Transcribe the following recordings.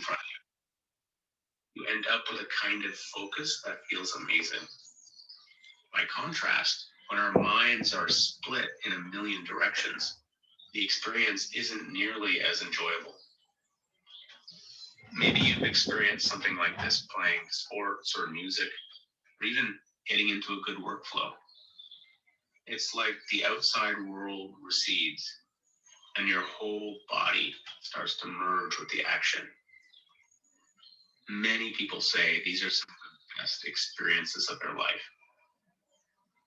front of you. You end up with a kind of focus that feels amazing. By contrast, when our minds are split in a million directions, the experience isn't nearly as enjoyable. Maybe you've experienced something like this playing sports or music, or even getting into a good workflow. It's like the outside world recedes and your whole body starts to merge with the action. Many people say these are some of the best experiences of their life.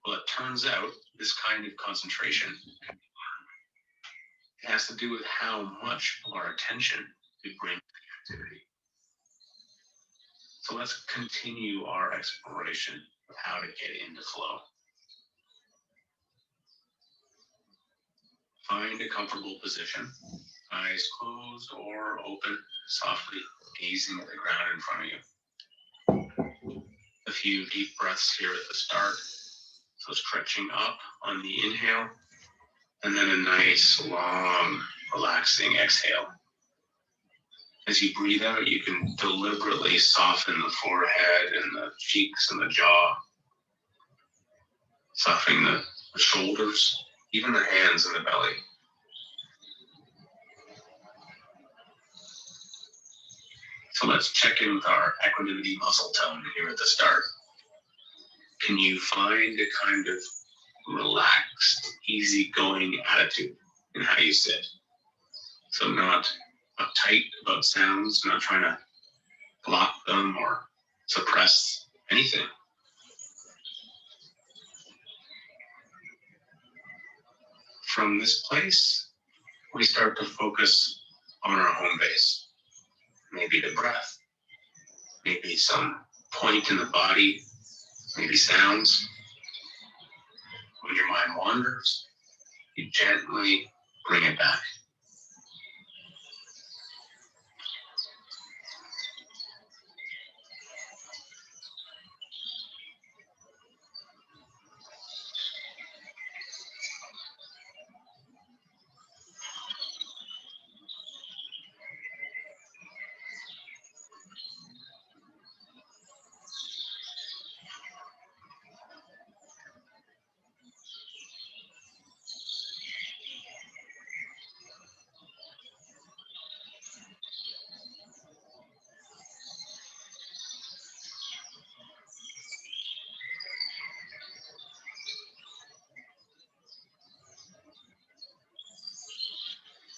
Well, it turns out this kind of concentration can be learned. It has to do with how much of our attention we bring to the activity. So let's continue our exploration of how to get into flow. Find a comfortable position, eyes closed or open, softly gazing at the ground in front of you. A few deep breaths here at the start, so stretching up on the inhale, and then a nice, long, relaxing exhale. As you breathe out, you can deliberately soften the forehead and the cheeks and the jaw, softening the shoulders, even the hands and the belly. So let's check in with our equanimity muscle tone here at the start. Can you find a kind of relaxed, easygoing attitude in how you sit? So not uptight about sounds, not trying to block them or suppress anything. From this place, we start to focus on our home base. Maybe the breath, maybe some point in the body, maybe sounds. When your mind wanders, you gently bring it back.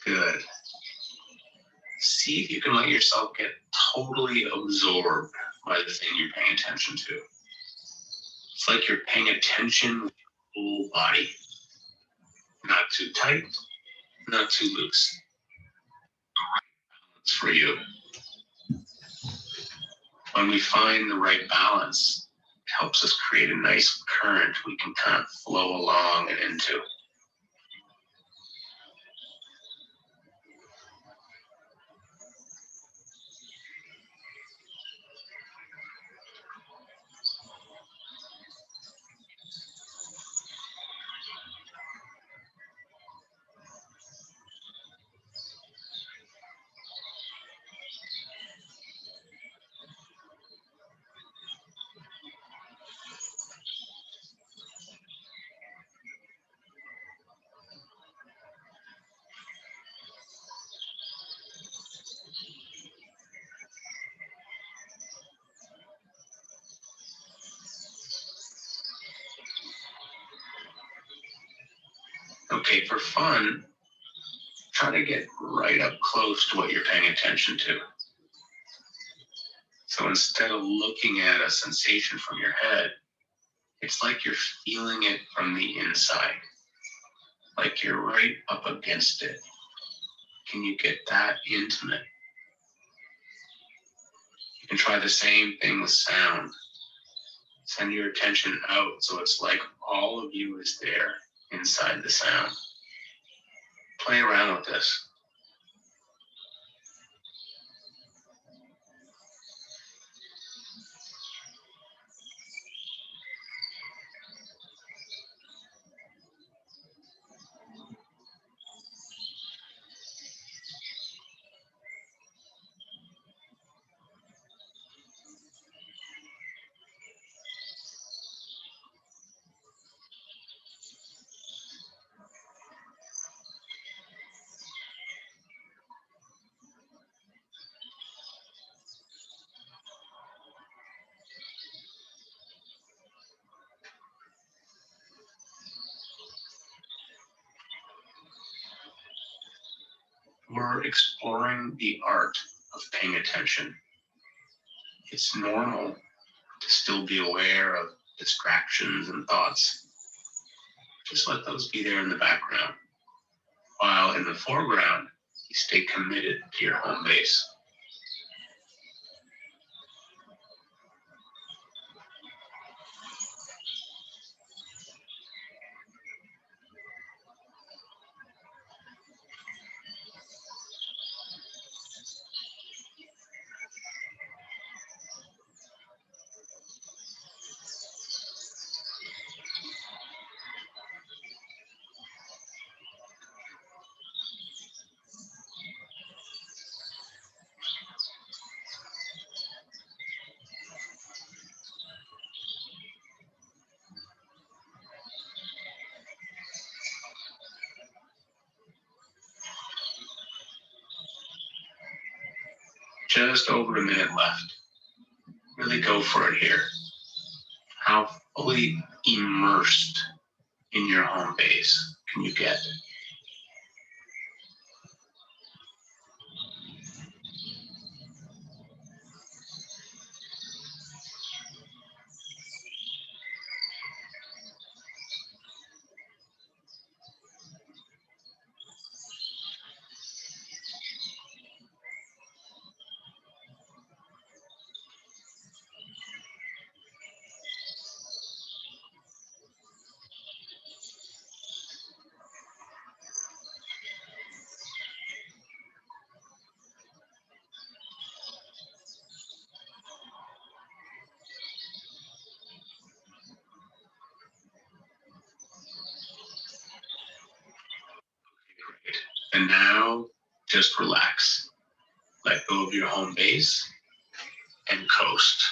Good. See if you can let yourself get totally absorbed by the thing you're paying attention to. It's like you're paying attention with your whole body. Not too tight, not too loose. It's for you. When we find the right balance, it helps us create a nice current we can kind of flow along and into. Okay, for fun, try to get right up close to what you're paying attention to. So instead of looking at a sensation from your head, it's like you're feeling it from the inside, like you're right up against it. Can you get that intimate? You can try the same thing with sound. Send your attention out so it's like all of you is there inside the sound. Play around with this. you're exploring the art of paying attention. It's normal to still be aware of distractions and thoughts. Just let those be there in the background, while in the foreground, you stay committed to your home base. Just over a minute left. Really go for it here. How fully immersed in your home base can you get? Great. And now just relax. Let go of your home base and coast.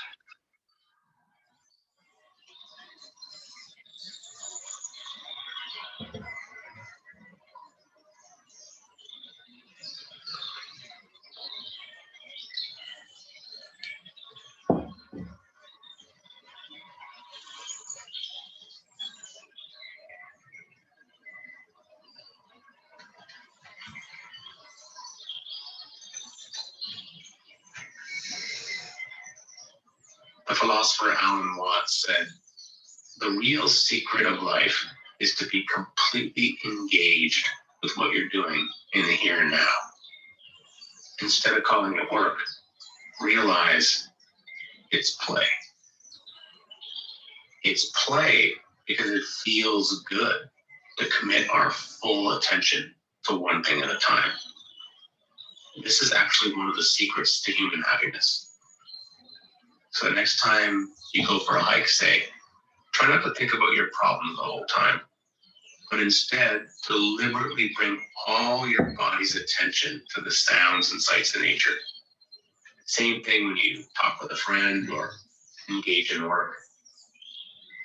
The philosopher Alan Watts said, "The real secret of life is to be completely engaged with what you're doing in the here and now. Instead of calling it work, realize it's play. It's play because it feels good to commit our full attention to one thing at a time. This is actually one of the secrets to human happiness. So next time you go for a hike, say, try not to think about your problem the whole time, but instead deliberately bring all your body's attention to the sounds and sights of nature. Same thing when you talk with a friend or engage in work.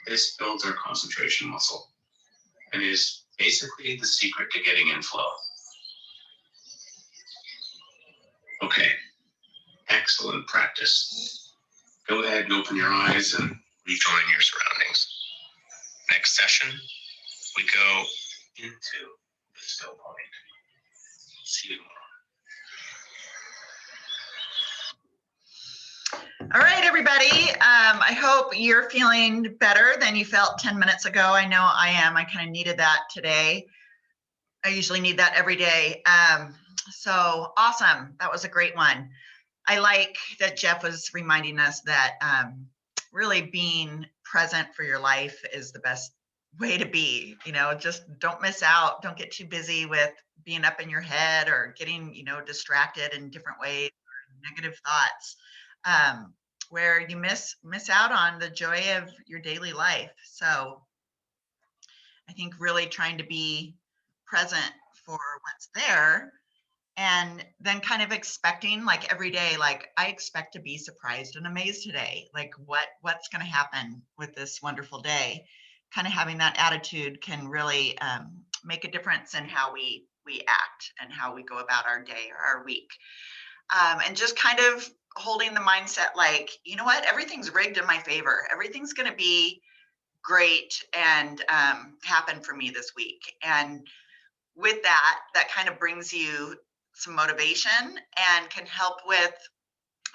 This builds our concentration muscle and is basically the secret to getting in flow. Okay, excellent practice. Go ahead and open your eyes and rejoin your surroundings. Next session, we go into the still point. See you tomorrow. All right, everybody. I hope you're feeling better than you felt 10 minutes ago. I know I am. I kind of needed that today. I usually need that every day. So awesome. That was a great one. I like that Jeff was reminding us that really being present for your life is the best way to be. You know, just don't miss out. Don't get too busy with being up in your head or getting, distracted in different ways, or negative thoughts, where you miss out on the joy of your daily life. So I think really trying to be present for what's there, and then kind of expecting, like, every day, like, I expect to be surprised and amazed today. Like, what's going to happen with this wonderful day? Kind of having that attitude can really make a difference in how we act and how we go about our day or our week. And just kind of holding the mindset, like, you know what, everything's rigged in my favor. Everything's going to be great and happen for me this week. And with that kind of brings you some motivation and can help with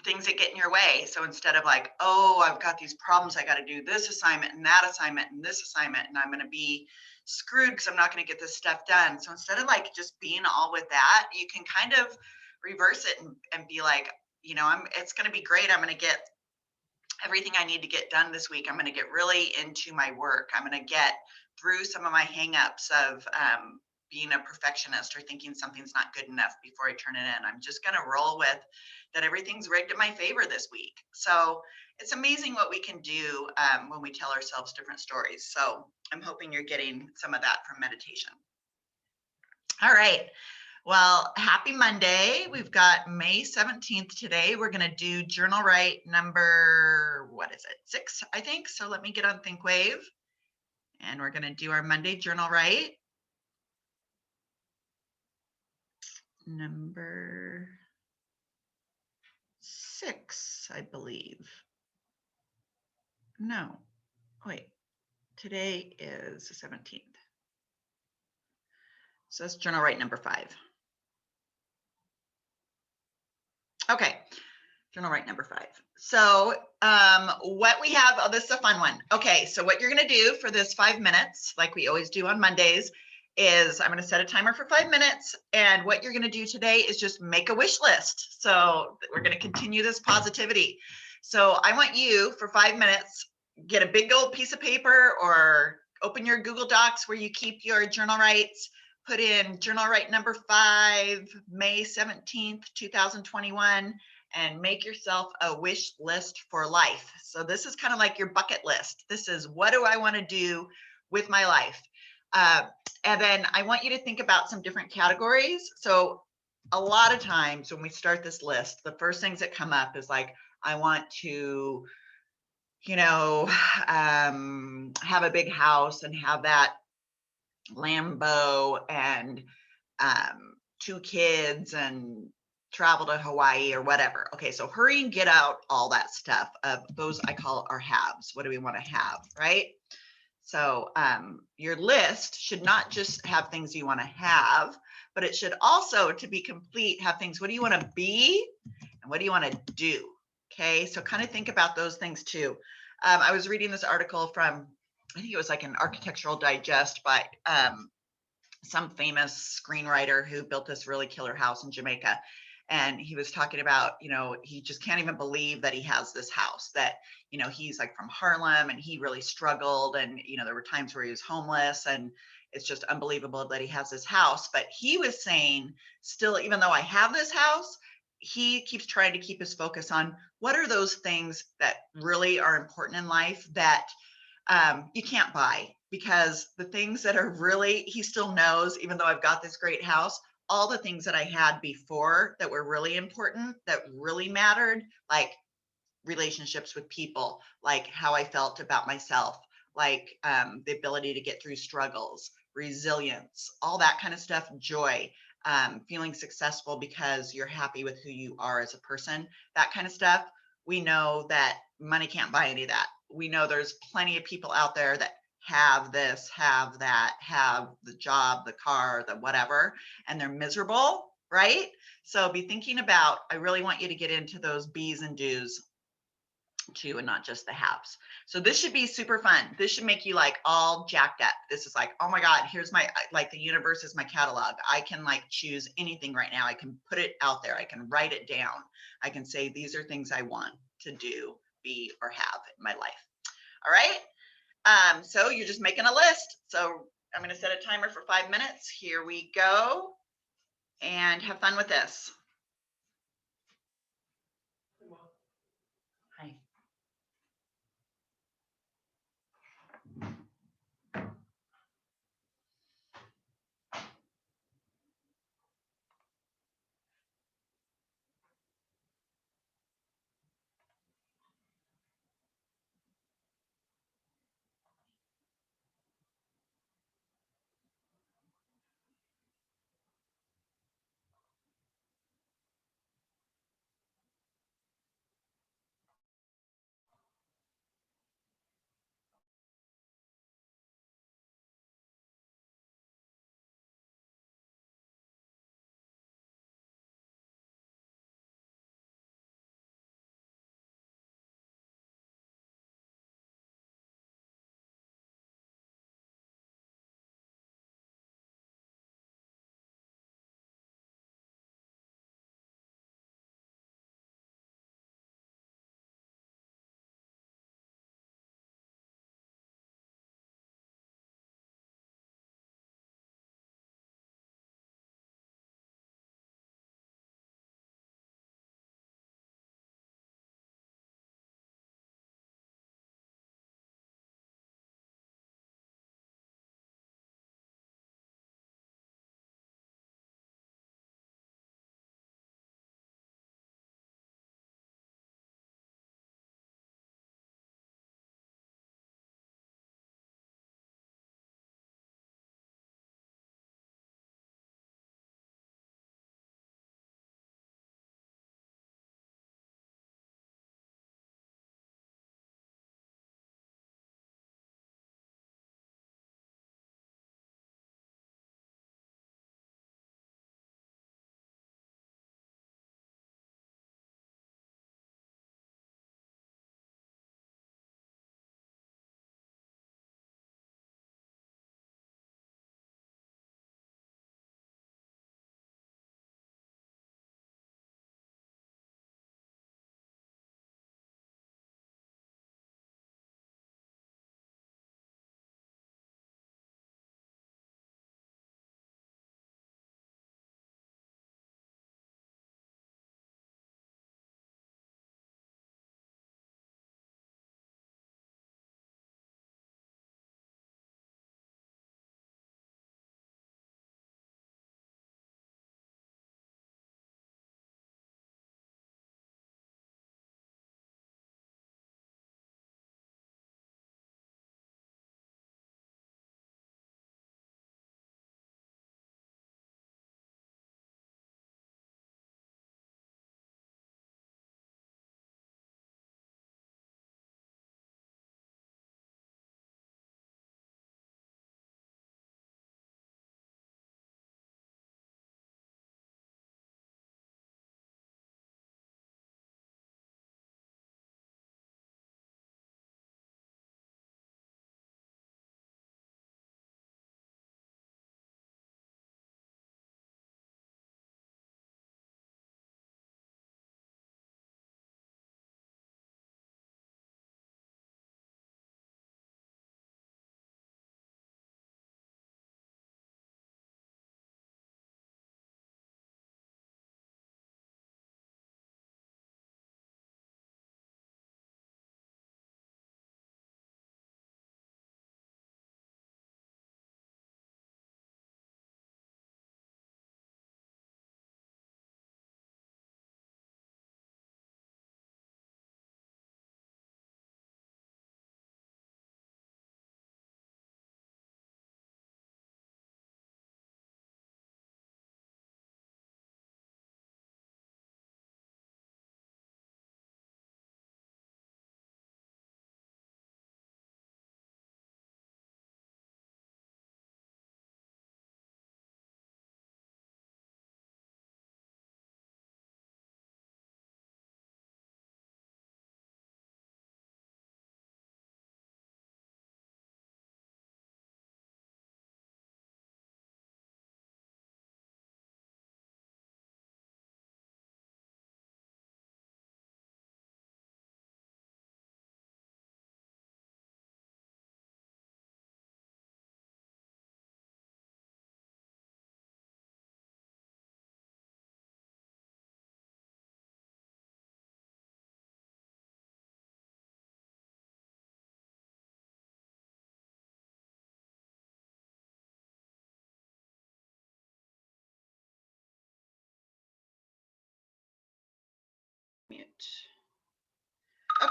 things that get in your way. So instead of like, oh, I've got these problems, I got to do this assignment and that assignment and this assignment, and I'm going to be screwed because I'm not going to get this stuff done. So instead of like just being all with that, you can kind of reverse it and be like, it's going to be great. I'm going to get everything I need to get done this week. I'm going to get really into my work. I'm going to get through some of my hangups of being a perfectionist or thinking something's not good enough before I turn it in. I'm just going to roll with that everything's rigged in my favor this week. So it's amazing what we can do when we tell ourselves different stories. So I'm hoping you're getting some of that from meditation. All right. Well, happy Monday. We've got May 17th today. We're going to do journal write number, 6, I think. So let me get on ThinkWave. And we're going to do our Monday journal write. Number 6, I believe. No, wait. Today is the 17th. So that's journal write number 5. Okay. Journal write number 5. So what we have, oh, this is a fun one. Okay, so what you're going to do for this 5 minutes, like we always do on Mondays, is I'm going to set a timer for 5 minutes. And what you're going to do today is just make a wish list. So we're going to continue this positivity. So I want you for 5 minutes, get a big old piece of paper or open your Google Docs where you keep your journal writes. Put in journal write number 5, May 17th, 2021. And make yourself a wish list for life. So this is kind of like your bucket list. This is, what do I want to do with my life? And then I want you to think about some different categories. So a lot of times when we start this list, the first things that come up is like, I want to, have a big house and have that Lambo and 2 kids and travel to Hawaii or whatever. Okay, so hurry and get out all that stuff. Those I call our haves. What do we want to have, right? So your list should not just have things you want to have, but it should also, to be complete, have things, what do you want to be and what do you want to do? Okay, so kind of think about those things too. I was reading this article from, I think it was like an Architectural Digest by some famous screenwriter who built this really killer house in Jamaica. And he was talking about, he just can't even believe that he has this house, that, he's like from Harlem and he really struggled. And, there were times where he was homeless, and it's just unbelievable that he has this house. But he was saying, still, even though I have this house, he keeps trying to keep his focus on what are those things that really are important in life that you can't buy, because the things that are really, he still knows, even though I've got this great house, all the things that I had before that were really important, that really mattered, like relationships with people, like how I felt about myself, like the ability to get through struggles, resilience, all that kind of stuff, joy, feeling successful because you're happy with who you are as a person, that kind of stuff. We know that money can't buy any of that. We know there's plenty of people out there that have this, have that, have the job, the car, the whatever, and they're miserable, right? So be thinking about, I really want you to get into those B's and do's too, and not just the haves. So this should be super fun. This should make you like all jacked up. This is like, oh my God, here's my, like the universe is my catalog. I can like choose anything right now. I can put it out there. I can write it down. I can say, these are things I want to do, be, or have in my life. All right. So you're just making a list. So I'm going to set a timer for 5 minutes. Here we go. And have fun with this. Hi.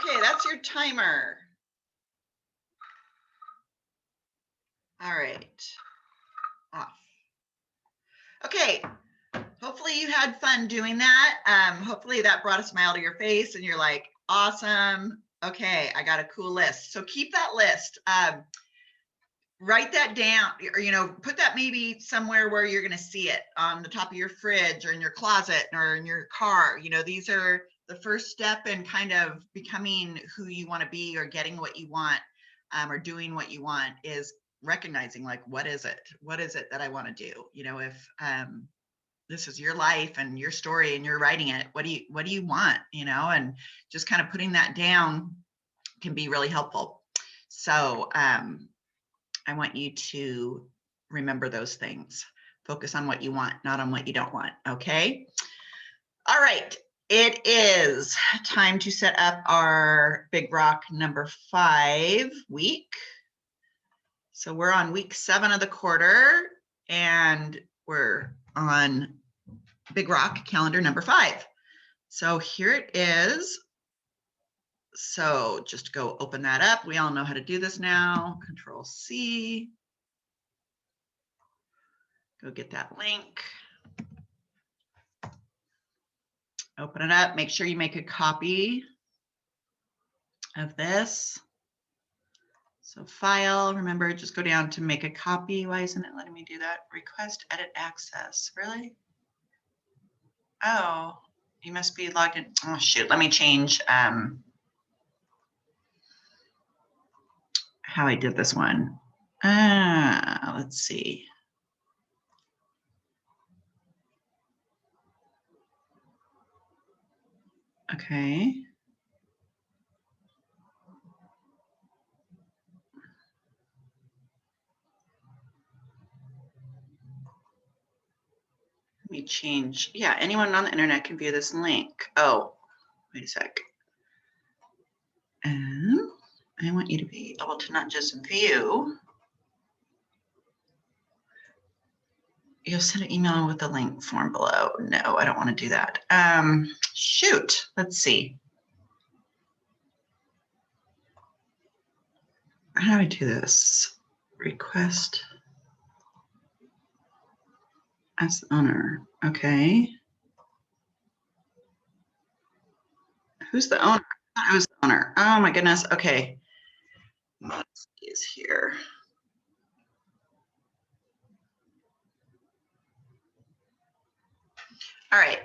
Okay, that's your timer. All right, off. Okay, hopefully you had fun doing that. Hopefully that brought a smile to your face and you're like, awesome. Okay, I got a cool list. So keep that list. Write that down, or put that maybe somewhere where you're going to see it, on the top of your fridge or in your closet or in your car. These are the first step in kind of becoming who you want to be, or getting what you want, or doing what you want, is recognizing, like, what is it that I want to do? If this is your life and your story and you're writing it, what do you want? And just kind of putting that down can be really helpful. So I want you to remember those things. Focus on what you want, not on what you don't want. Okay. All right. It is time to set up our Big Rock number 5 week. So we're on week 7 of the quarter, and we're on Big Rock calendar number 5. So here it is. So just go open that up. We all know how to do this now. Control C. Go get that link. Open it up. Make sure you make a copy of this. So file, remember, just go down to make a copy. Why isn't it letting me do that? Request edit access. Really? Oh, you must be logged in. Oh, shoot. Let me change how I did this one. Let's see. Okay. Let me change. Yeah, anyone on the internet can view this link. Oh, wait a sec. I want you to be able to not just view. You'll send an email with the link form below. No, I don't want to do that. Shoot, let's see. How do I do this? Request as the owner. Okay. Who's the owner? I thought I was the owner. Oh my goodness. Okay. Let's see is here. All right.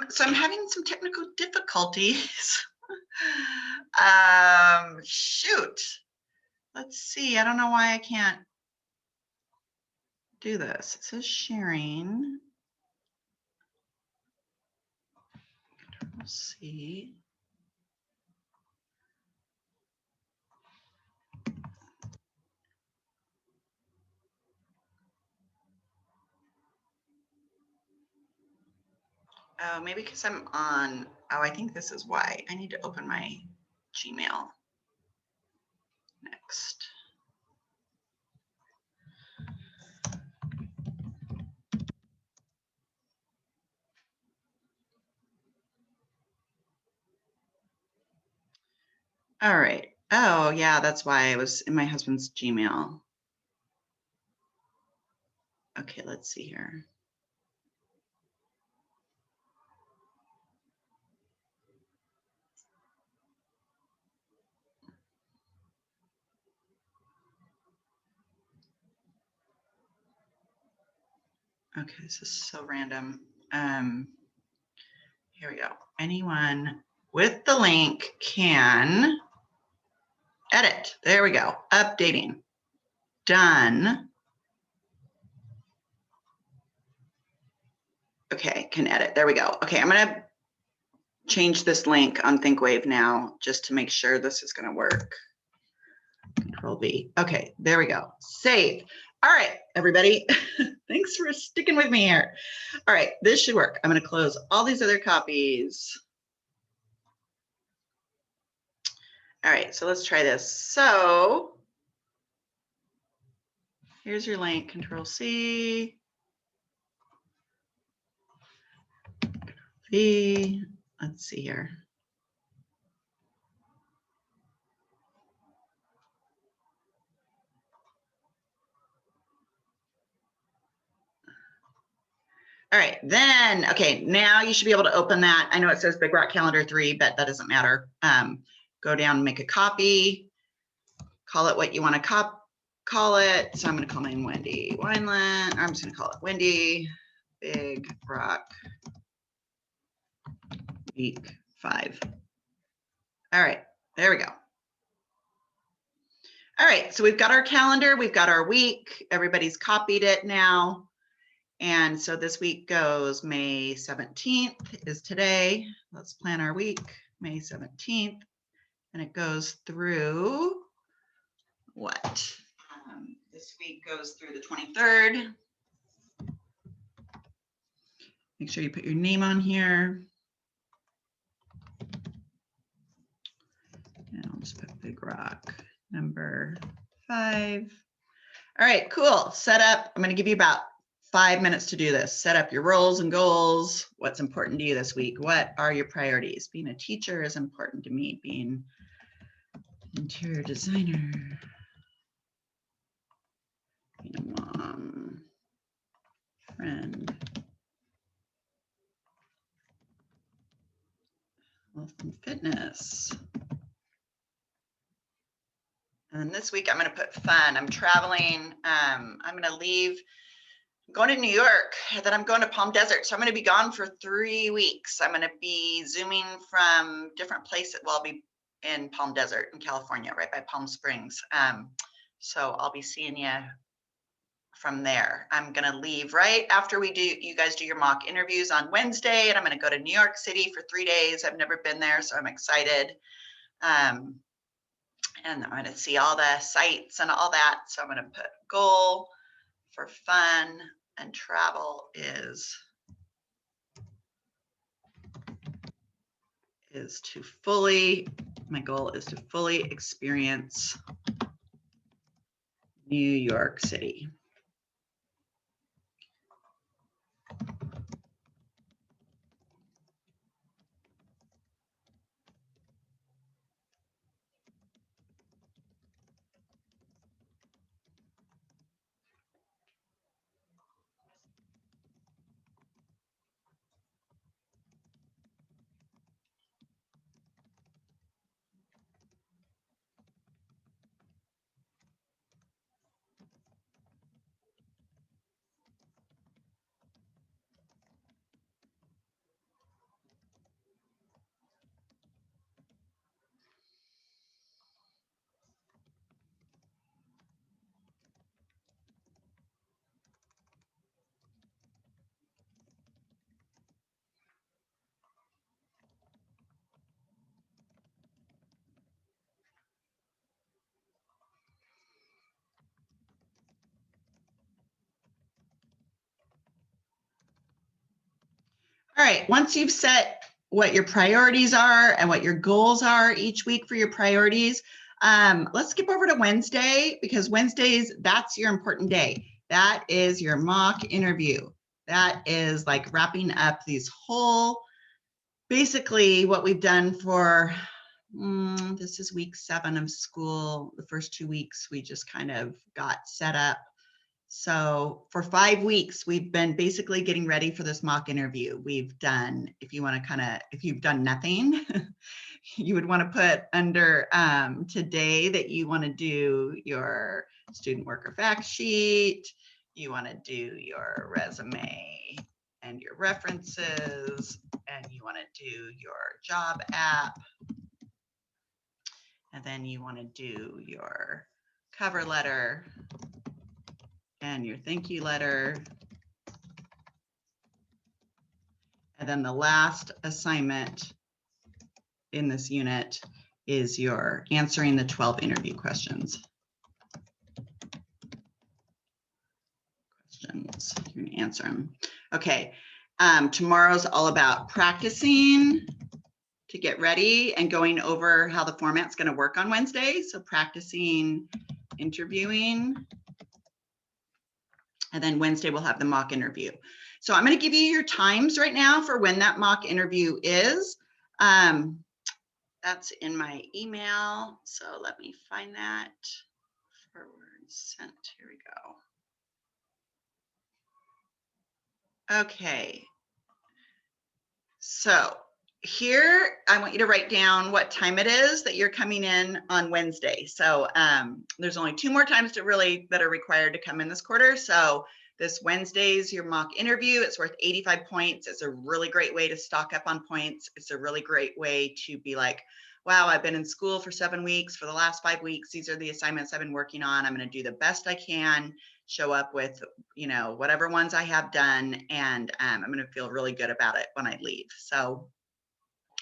So I'm having some technical difficulties. Shoot. Let's see. I don't know why I can't do this. It says sharing. Let's see. Oh, maybe because I'm on. Oh, I think this is why. I need to open my Gmail next. All right. Oh, yeah, that's why I was in my husband's Gmail. Okay, let's see here. Okay, this is so random. Here we go. Anyone with the link can edit. There we go. Updating. Done. Okay, can edit. There we go. Okay, I'm going to change this link on ThinkWave now just to make sure this is going to work. Control V. Okay, there we go. Save. All right, everybody. Thanks for sticking with me here. All right, this should work. I'm going to close all these other copies. All right, so let's try this. So here's your link. Control C. V. Let's see here. All right, then, okay, now you should be able to open that. I know it says Big Rock Calendar 3, but that doesn't matter. Go down and make a copy. Call it what you want to call it. So I'm going to call mine Wendy Wineland. I'm just going to call it Wendy Big Rock Week 5. All right, there we go. All right, so we've got our calendar, we've got our week, everybody's copied it now. And so this week goes May 17th is today. Let's plan our week, May 17th. And it goes through what? This week goes through the 23rd. Make sure you put your name on here. And I'll just put Big Rock number 5. All right, cool. Set up. I'm going to give you about 5 minutes to do this. Set up your roles and goals. What's important to you this week? What are your priorities? Being a teacher is important to me. Being an interior designer. Being a mom. Friend. Health and fitness. And this week I'm going to put fun. I'm traveling. I'm going to leave. I'm going to New York, then I'm going to Palm Desert. So I'm going to be gone for 3 weeks. I'm going to be Zooming from different places. Well, I'll be in Palm Desert in California, right by Palm Springs. So I'll be seeing you from there. I'm going to leave right after you guys do your mock interviews on Wednesday, and I'm going to go to New York City for 3 days. I've never been there, so I'm excited. And I'm going to see all the sites and all that. So I'm going to put goal for fun and travel is to fully, my goal is to fully experience New York City. All right, once you've set what your priorities are and what your goals are each week for your priorities, let's skip over to Wednesday, because Wednesdays, that's your important day. That is your mock interview. That is like wrapping up these whole, basically what we've done for, this is week 7 of school. The first 2 weeks, we just kind of got set up. So for 5 weeks, we've been basically getting ready for this mock interview. We've done, if you've done nothing, you would want to put under today that you want to do your student worker fact sheet, you want to do your resume and your references, and you want to do your job app, and then you want to do your cover letter and your thank you letter. And then the last assignment in this unit is your answering the 12 interview questions. You're gonna answer them. Okay, tomorrow's all about practicing to get ready and going over how the format's gonna work on Wednesday. So practicing interviewing. And then Wednesday we'll have the mock interview. So I'm going to give you your times right now for when that mock interview is. That's in my email. So let me find that. Forward sent. Here we go. Okay. So here, I want you to write down what time it is that you're coming in on Wednesday. So there's only 2 more times that are required to come in this quarter. So this Wednesday's your mock interview. It's worth 85 points. It's a really great way to stock up on points. It's a really great way to be like, wow, I've been in school for 7 weeks. For the last 5 weeks, these are the assignments I've been working on. I'm going to do the best I can, show up with, you know, whatever ones I have done, and I'm going to feel really good about it when I leave. So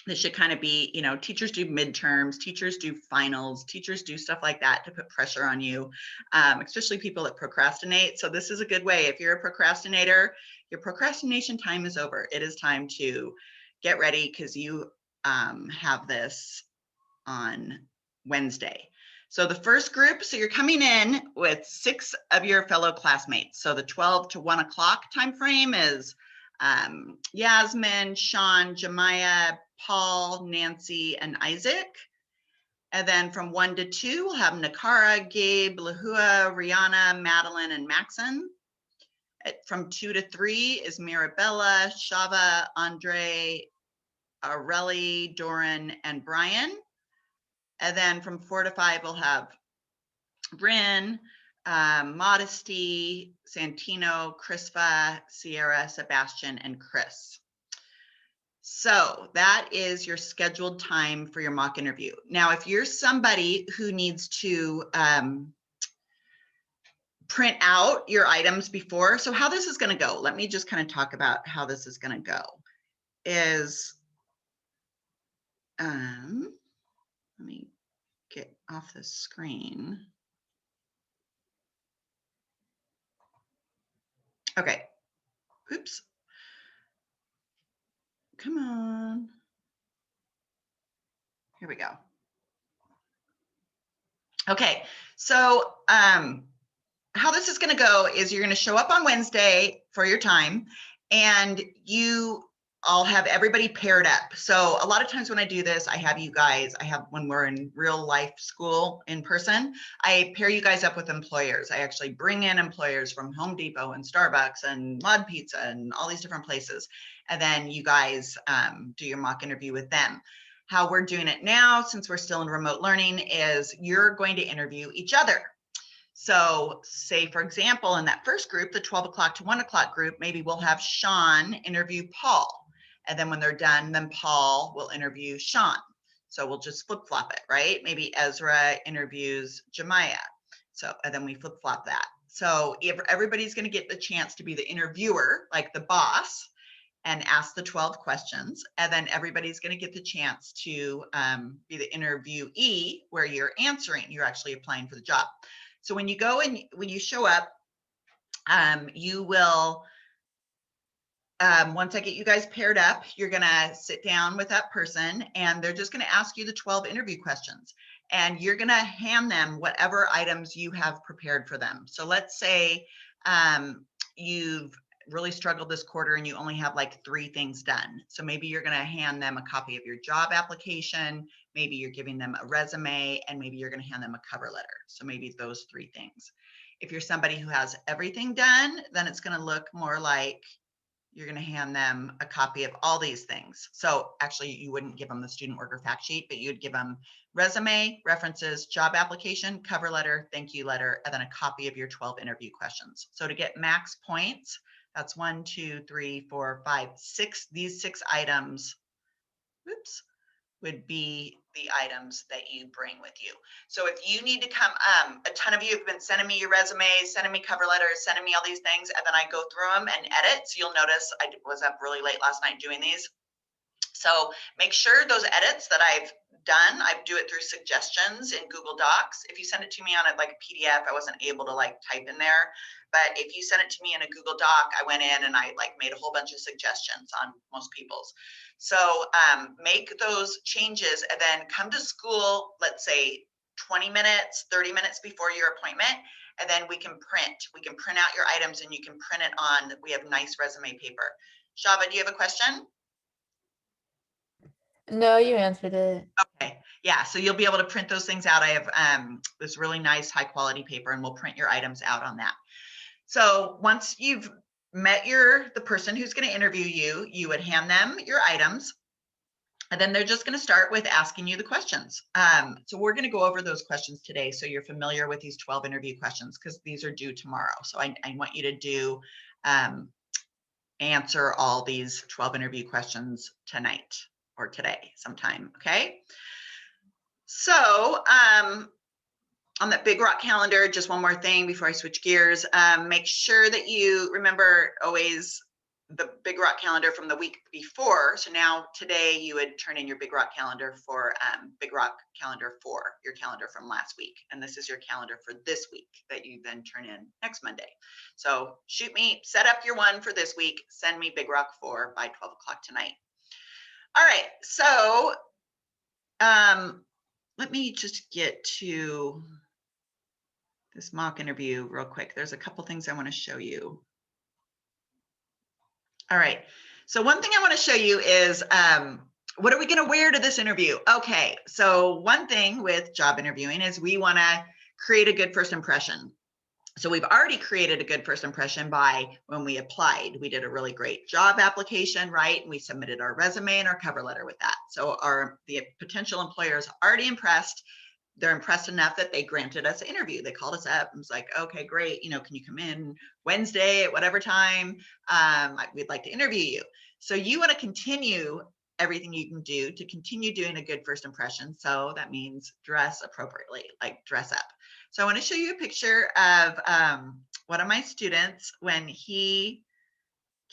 this should kind of be, you know, teachers do midterms, teachers do finals, teachers do stuff like that to put pressure on you, especially people that procrastinate. So this is a good way. If you're a procrastinator, your procrastination time is over. It is time to get ready because you have this on Wednesday. So the first group, so you're coming in with 6 of your fellow classmates. So the 12 to 1 o'clock time frame is Yasmin, Sean, Jemiah, Paul, Nancy, and Isaac. And then from 1 to 2, we'll have Nakara, Gabe, Lahua, Rihanna, Madeline, and Maxon. From 2 to 3 is Mirabella, Shava, Andre, Areli, Doran, and Brian. And then from 4 to 5, we'll have Bryn, Modesty, Santino, Crispa, Sierra, Sebastian, and Chris. So that is your scheduled time for your mock interview. Now, if you're somebody who needs to print out your items before, so how this is going to go, let me just kind of talk about how this is going to go. Is let me get off the screen. Okay. Oops. Come on. Here we go. Okay. So how this is going to go is you're going to show up on Wednesday for your time, and you all have everybody paired up. So a lot of times when I do this, I have you guys, when we're in real life school in person, I pair you guys up with employers. I actually bring in employers from Home Depot and Starbucks and Mod Pizza and all these different places. And then you guys do your mock interview with them. How we're doing it now, since we're still in remote learning, is you're going to interview each other. So say, for example, in that first group, the 12 o'clock to 1 o'clock group, maybe we'll have Sean interview Paul. And then when they're done, then Paul will interview Sean. So we'll just flip flop it, right? Maybe Ezra interviews Jemiah. So, and then we flip flop that. So if everybody's going to get the chance to be the interviewer, like the boss, and ask the 12 questions. And then everybody's going to get the chance to be the interviewee, where you're answering, you're actually applying for the job. So when you go and when you show up, you will, once I get you guys paired up, you're gonna sit down with that person and they're just gonna ask you the 12 interview questions. And you're gonna hand them whatever items you have prepared for them. So let's say you've really struggled this quarter and you only have like 3 things done. So maybe you're gonna hand them a copy of your job application, maybe you're giving them a resume, and maybe you're gonna hand them a cover letter. So maybe those 3 things. If you're somebody who has everything done, then it's gonna look more like you're going to hand them a copy of all these things. So actually you wouldn't give them the student worker fact sheet, but you'd give them resume, references, job application, cover letter, thank you letter, and then a copy of your 12 interview questions. So to get max points, that's 1, 2, 3, 4, 5, 6. These 6 items, oops, would be the items that you bring with you. So if you need to come, a ton of you have been sending me your resumes, sending me cover letters, sending me all these things, and then I go through them and edit. So you'll notice I was up really late last night doing these. So make sure those edits that I've done, I do it through suggestions in Google Docs. If you send it to me on like a PDF, I wasn't able to like type in there. But if you send it to me in a Google Doc, I went in and I like made a whole bunch of suggestions on most people's. So make those changes and then come to school, let's say 20 minutes, 30 minutes before your appointment, and then we can print out your items and you can print it on, we have nice resume paper. Shava, do you have a question? No, you answered it. Okay, yeah, so you'll be able to print those things out. I have this really nice high quality paper and we'll print your items out on that. So once you've met the person who's going to interview you, you would hand them your items, and then they're just going to start with asking you the questions. So we're going to go over those questions today, so you're familiar with these 12 interview questions, because these are due tomorrow. So I want you to do answer all these 12 interview questions tonight or today sometime. Okay. So on that Big Rock calendar, just one more thing before I switch gears, make sure that you remember always the Big Rock calendar from the week before. So now today you would turn in your Big Rock calendar for Big Rock calendar 4, your calendar from last week. And this is your calendar for this week that you then turn in next Monday. So set up your one for this week, send me Big Rock 4 by 12 o'clock tonight. All right, so let me just get to this mock interview real quick. There's a couple things I want to show you. All right. So one thing I want to show you is what are we going to wear to this interview? Okay. So one thing with job interviewing is we want to create a good first impression. So we've already created a good first impression by when we applied. We did a really great job application, right? And we submitted our resume and our cover letter with that. So the potential employers already impressed. They're impressed enough that they granted us an interview. They called us up and was like, okay, great. Can you come in Wednesday at whatever time? We'd like to interview you. So you want to continue everything you can do to continue doing a good first impression. So that means dress appropriately, like dress up. So I want to show you a picture of one of my students when he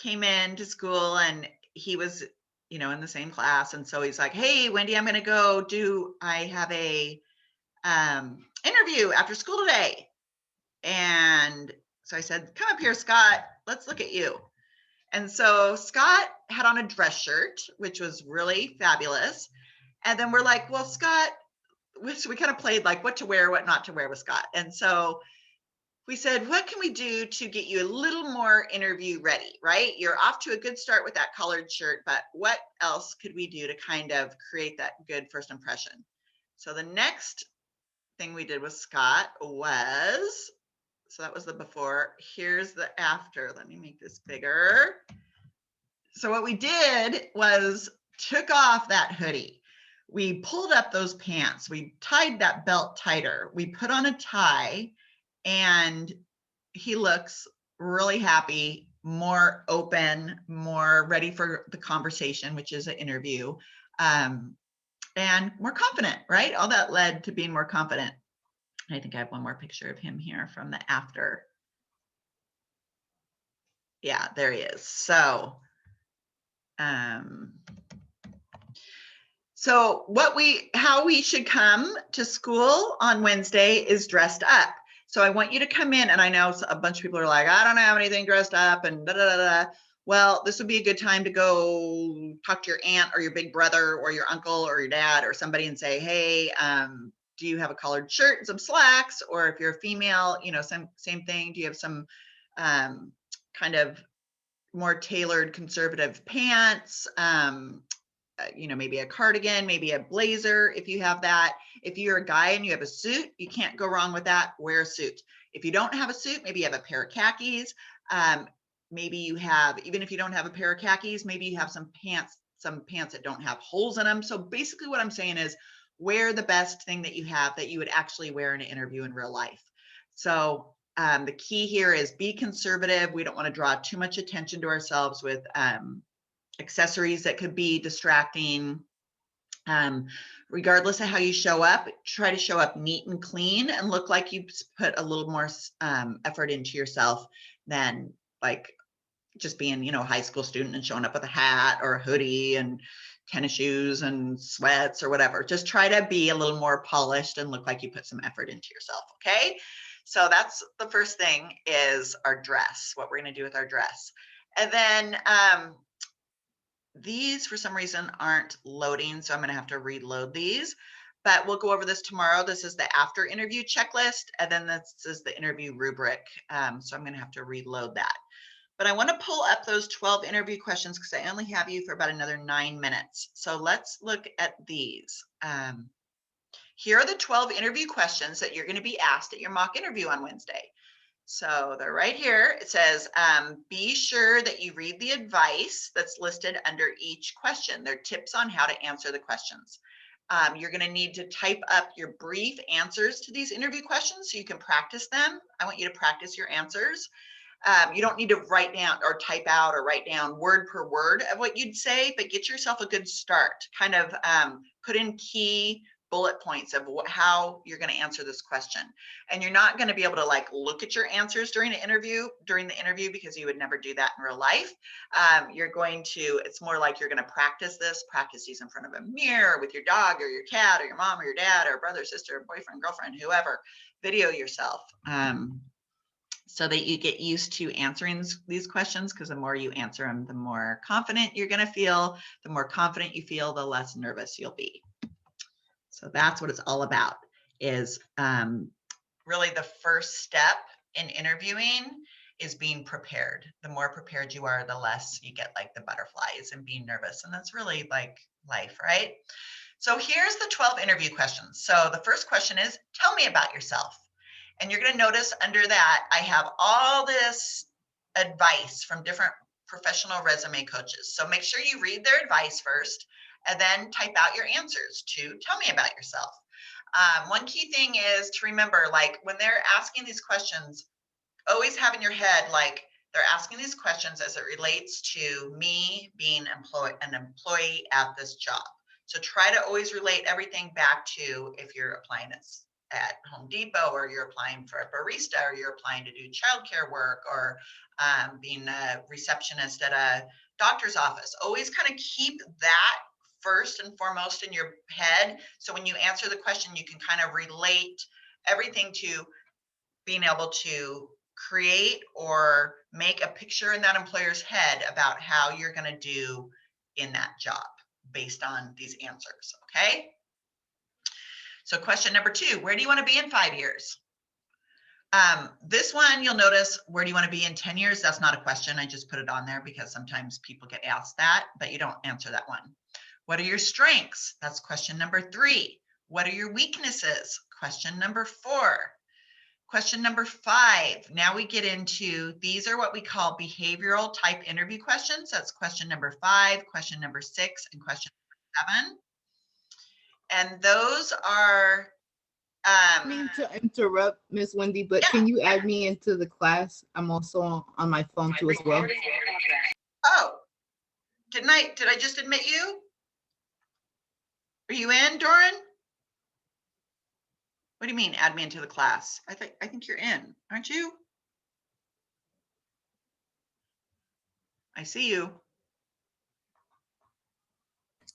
came into school, and he was, in the same class. And so he's like, hey, Wendy, I'm going to go I have a interview after school today. And so I said, come up here, Scott, let's look at you. And so Scott had on a dress shirt, which was really fabulous. And then we're like, well, Scott, so we kind of played like what to wear, what not to wear with Scott. And so we said, what can we do to get you a little more interview ready, right? You're off to a good start with that collared shirt, but what else could we do to kind of create that good first impression? So the next thing we did with Scott was, so that was the before, here's the after. Let me make this bigger. So what we did was took off that hoodie. We pulled up those pants. We tied that belt tighter. We put on a tie, and he looks really happy, more open, more ready for the conversation, which is an interview. And more confident, right? All that led to being more confident. I think I have one more picture of him here from the after. Yeah, there he is. So, how we should come to school on Wednesday is dressed up. So I want you to come in, and I know a bunch of people are like, I don't have anything dressed up and da, da, da, da. Well, this would be a good time to go talk to your aunt or your big brother or your uncle or your dad or somebody and say, hey, do you have a collared shirt and some slacks? Or if you're a female, same thing. Do you have some kind of more tailored conservative pants? Maybe a cardigan, maybe a blazer if you have that. If you're a guy and you have a suit, you can't go wrong with that. Wear a suit. If you don't have a suit, maybe you have a pair of khakis. Maybe you have, even if you don't have a pair of khakis, maybe you have some pants that don't have holes in them. So basically what I'm saying is wear the best thing that you have that you would actually wear in an interview in real life. So the key here is be conservative. We don't want to draw too much attention to ourselves with accessories that could be distracting. Regardless of how you show up, try to show up neat and clean and look like you put a little more effort into yourself than like just being, a high school student and showing up with a hat or a hoodie and tennis shoes and sweats or whatever. Just try to be a little more polished and look like you put some effort into yourself. Okay. So that's the first thing, is our dress, what we're going to do with our dress. And then these for some reason aren't loading, so I'm going to have to reload these, but we'll go over this tomorrow. This is the after interview checklist, and then this is the interview rubric. So I'm going to have to reload that. But I want to pull up those 12 interview questions because I only have you for about another 9 minutes. So let's look at these. Here are the 12 interview questions that you're going to be asked at your mock interview on Wednesday. So they're right here. It says, be sure that you read the advice that's listed under each question. They're tips on how to answer the questions. You're going to need to type up your brief answers to these interview questions so you can practice them. I want you to practice your answers. You don't need to write down or type out or write down word per word of what you'd say, but get yourself a good start. Kind of put in key bullet points of how you're going to answer this question. And you're not going to be able to like look at your answers during the interview because you would never do that in real life. You're going to, it's more like you're going to practice these in front of a mirror with your dog or your cat or your mom or your dad or brother, sister, boyfriend, girlfriend, whoever. Video yourself. So that you get used to answering these questions, because the more you answer them, the more confident you're going to feel. The more confident you feel, the less nervous you'll be. So that's what it's all about, is really the first step in interviewing is being prepared. The more prepared you are, the less you get like the butterflies and being nervous. And that's really like life, right? So here's the 12 interview questions. So the first question is, tell me about yourself. And you're going to notice under that, I have all this advice from different professional resume coaches. So make sure you read their advice first and then type out your answers to tell me about yourself. One key thing is to remember, like when they're asking these questions, always have in your head, like they're asking these questions as it relates to me being an employee at this job. So try to always relate everything back to if you're applying at Home Depot, or you're applying for a barista, or you're applying to do childcare work, or being a receptionist at a doctor's office. Always kind of keep that first and foremost in your head. So when you answer the question, you can kind of relate everything to being able to create or make a picture in that employer's head about how you're going to do in that job based on these answers. Okay. So question number 2, where do you want to be in 5 years? This one, you'll notice, where do you want to be in 10 years? That's not a question. I just put it on there because sometimes people get asked that, but you don't answer that one. What are your strengths? That's question number 3. What are your weaknesses? Question number 4. Question number 5. Now we get into, these are what we call behavioral type interview questions. That's question number 5, question number 6, and question number 7. And those are, I mean to interrupt, Miss Wendy, but can you add me into the class? I'm also on my phone too as well. Oh, did I just admit you? Are you in, Doran? What do you mean, add me into the class? I think you're in, aren't you? I see you.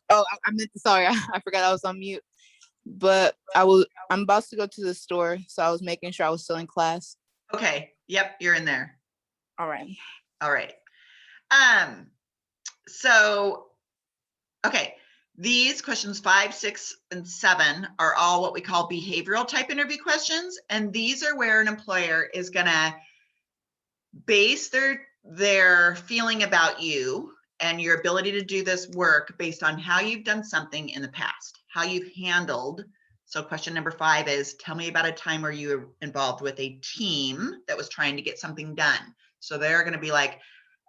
Oh, I meant to, sorry, I forgot I was on mute. But I'm about to go to the store, so I was making sure I was still in class. Okay. Yep, you're in there. All right. All right. So, okay. These questions 5, 6, and 7 are all what we call behavioral type interview questions. And these are where an employer is going to base their feeling about you and your ability to do this work based on how you've done something in the past, how you've handled. So question number 5 is, tell me about a time where you were involved with a team that was trying to get something done. So they're going to be like,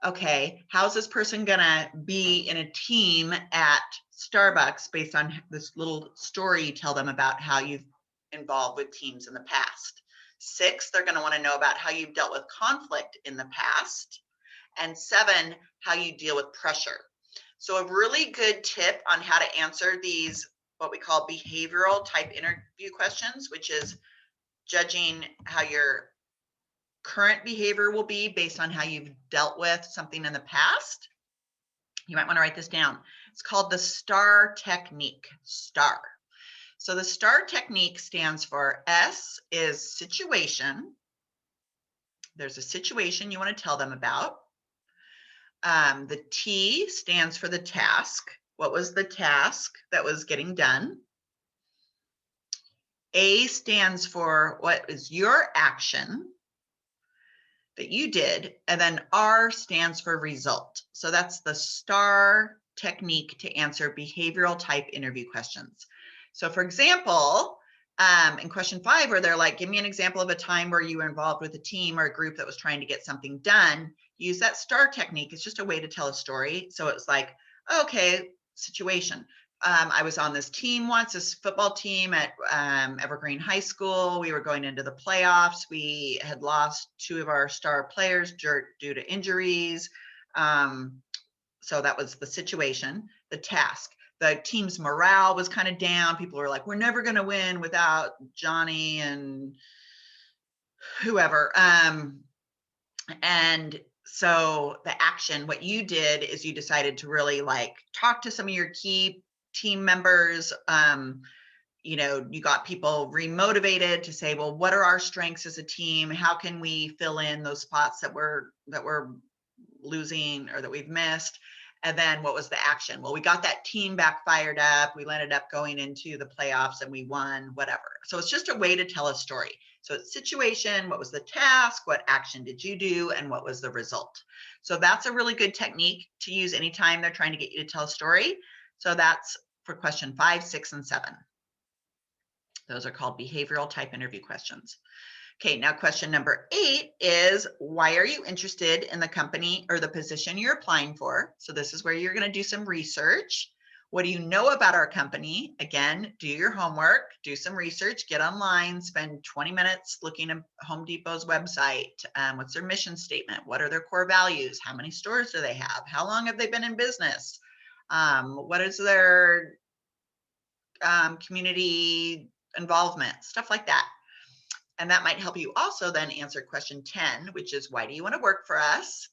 okay, how's this person going to be in a team at Starbucks based on this little story you tell them about how you've involved with teams in the past. 6, they're going to want to know about how you've dealt with conflict in the past. And 7, how you deal with pressure. So a really good tip on how to answer these, what we call behavioral type interview questions, which is judging how your current behavior will be based on how you've dealt with something in the past. You might want to write this down. It's called the STAR technique, STAR. So the STAR technique stands for, S is situation. There's a situation you want to tell them about. The T stands for the task. What was the task that was getting done? A stands for what is your action that you did. And then R stands for result. So that's the STAR technique to answer behavioral type interview questions. So for example, In question 5, where they're like, give me an example of a time where you were involved with a team or a group that was trying to get something done. Use that STAR technique. It's just a way to tell a story. So it's like, okay, situation. I was on this team once, this football team at Evergreen High School. We were going into the playoffs. We had lost 2 of our star players due to injuries. So that was the situation. The task. The team's morale was kind of down. People were like, we're never going to win without Johnny and whoever. And so the action, what you did is you decided to really like talk to some of your key team members. You know, you got people remotivated to say, well, what are our strengths as a team? How can we fill in those spots that we're losing or that we've missed? And then what was the action? Well, we got that team back fired up. We ended up going into the playoffs and we won, whatever. So it's just a way to tell a story. So it's situation, what was the task, what action did you do, and what was the result? So that's a really good technique to use anytime they're trying to get you to tell a story. So that's for question 5, 6, and 7. Those are called behavioral type interview questions. Okay, now question number 8 is, why are you interested in the company or the position you're applying for? So this is where you're going to do some research. What do you know about our company? Again, do your homework, do some research, get online, spend 20 minutes looking at Home Depot's website. What's their mission statement? What are their core values? How many stores do they have? How long have they been in business? What is their community involvement? Stuff like that. And that might help you also then answer question 10, which is, why do you want to work for us?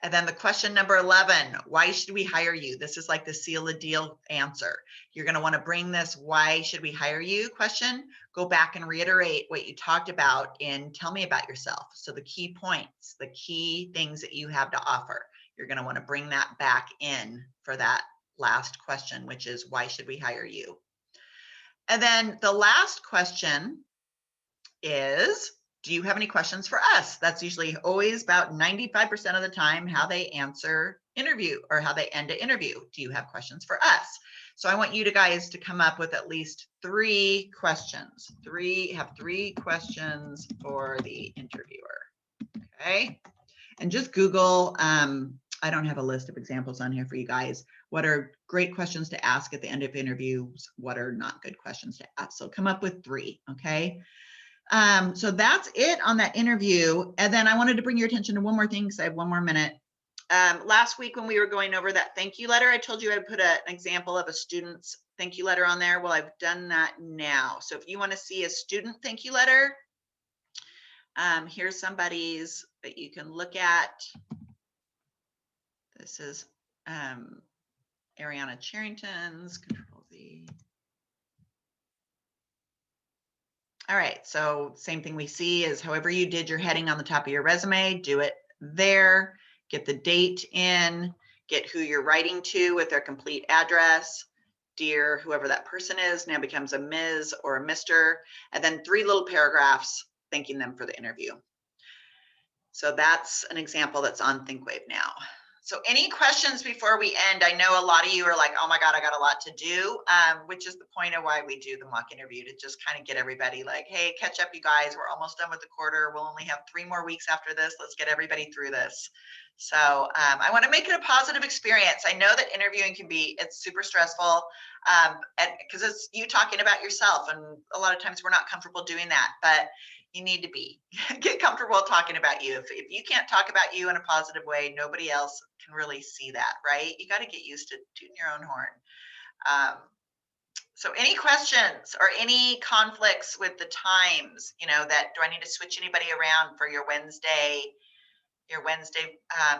And then the question number 11, why should we hire you? This is like the seal the deal answer. You're going to want to bring this why should we hire you question, go back and reiterate what you talked about in tell me about yourself. So the key points, the key things that you have to offer, you're going to want to bring that back in for that last question, which is, why should we hire you? And then the last question is, do you have any questions for us? That's usually always about 95% of the time how they answer interview or how they end an interview. Do you have questions for us? So I want you guys to come up with at least 3 questions. Have 3 questions for the interviewer. Okay. And just Google, I don't have a list of examples on here for you guys. What are great questions to ask at the end of interviews? What are not good questions to ask? So come up with 3, okay? So that's it on that interview. And then I wanted to bring your attention to one more thing because I have 1 more minute. Last week when we were going over that thank you letter, I told you I'd put an example of a student's thank you letter on there. Well, I've done that now. So if you want to see a student thank you letter, here's somebody's that you can look at. This is Ariana Charrington's, Control Z. All right, so same thing we see is however you did your heading on the top of your resume, do it there, get the date in, get who you're writing to with their complete address. Dear whoever that person is now becomes a Ms. or a Mr. And then 3 little paragraphs thanking them for the interview. So that's an example that's on ThinkWave now. So any questions before we end? I know a lot of you are like, oh my God, I got a lot to do, which is the point of why we do the mock interview, to just kind of get everybody like, hey, catch up you guys. We're almost done with the quarter. We'll only have 3 more weeks after this. Let's get everybody through this. So I want to make it a positive experience. I know that interviewing can be, it's super stressful because it's you talking about yourself. And a lot of times we're not comfortable doing that, but you need to get comfortable talking about you. If you can't talk about you in a positive way, nobody else can really see that, right? You got to get used to tooting your own horn. So any questions or any conflicts with the times, you know, that do I need to switch anybody around for your Wednesday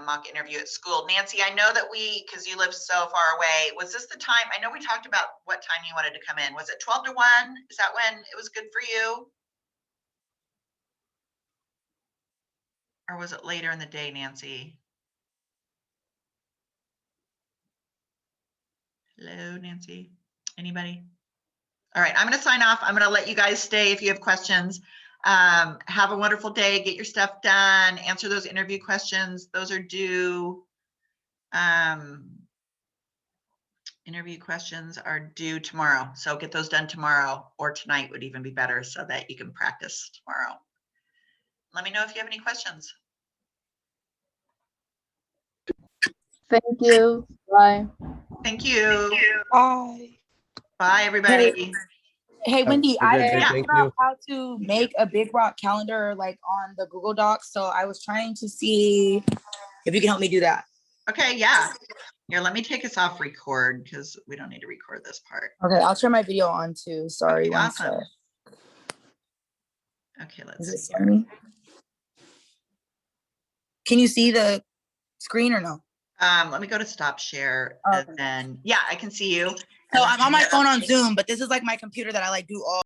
mock interview at school? Nancy, I know that because you live so far away, was this the time? I know we talked about what time you wanted to come in. Was it 12 to 1? Is that when it was good for you? Or was it later in the day, Nancy? Hello, Nancy. Anybody? All right, I'm going to sign off. I'm going to let you guys stay if you have questions. Have a wonderful day. Get your stuff done. Answer those interview questions. Those are due interview questions are due tomorrow. So get those done tomorrow, or tonight would even be better so that you can practice tomorrow. Let me know if you have any questions. Thank you. Bye. Thank you. Bye. Bye, everybody. Hey, Wendy, Have a I good day. Yeah. figured Thank out you. how to make a Big Rock calendar like on the Google Docs. So I was trying to see if you can help me do that. Okay, yeah. Here, let me take us off record because we don't need to record this part. Okay, I'll turn my video on too. Sorry, Okay, one awesome. sec. Okay, let's Is it see. showing me? Can you see the screen or no? Let me go to stop share Okay. and then, yeah, I can see you. So I'm on my phone on Zoom, but this is like my computer that I like do all